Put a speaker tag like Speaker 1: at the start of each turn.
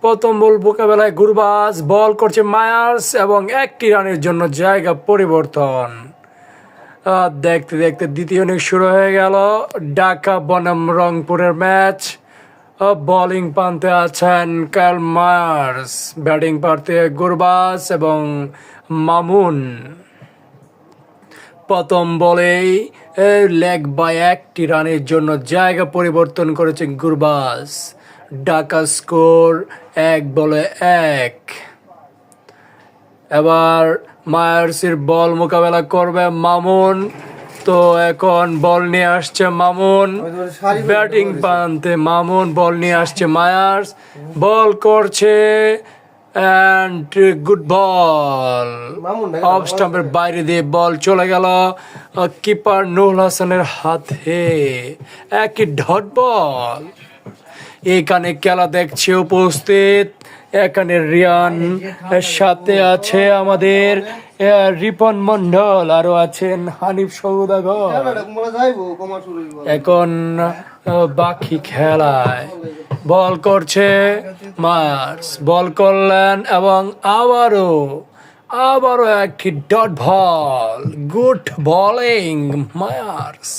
Speaker 1: প্রথম বল মোকাবেলায় গুরবাজ, বল করছে মায়ার্স এবং একটি রানের জন্য জায়গা পরিবর্তন। দেখতে দেখতে দ্বিতীয় ইনিংস শুরু হয়ে গেল। ঢাকা বনাম রংপুরের ম্যাচ। বোলিং প্রান্তে আছেন কাইল মায়ার্স, ব্যাটিং প্রান্তে গুরবাজ এবং মামুন। প্রথম বলেই লেগ বাই একটি রানের জন্য জায়গা পরিবর্তন করেছে গুরবাজ। ঢাকা স্কোর 1-1। এবার মায়ার্সের বল মোকাবেলা করবে মামুন। তো এখন বল নিয়ে আসছে মামুন, ব্যাটিং প্রান্তে মামুন, বল নিয়ে আসছে মায়ার্স, বল করছে অ্যান্ড গুড বল। অফ স্টাম্পের বাইরে দিয়ে বল চলে গেল কিপার নুরুল হাসানের হাতে। একই ডট বল। এখানে খেলা দেখছে উপস্থিত এখানে রিয়ান, সাথে আছে আমাদের রিপন মন্ডল, আরো আছেন হানিফ সৌদাগর। এখন বাকি খেলায় বল করছে মায়ার্স, বল করলেন এবং আবারও একটি dot ball. Good bowling Myers.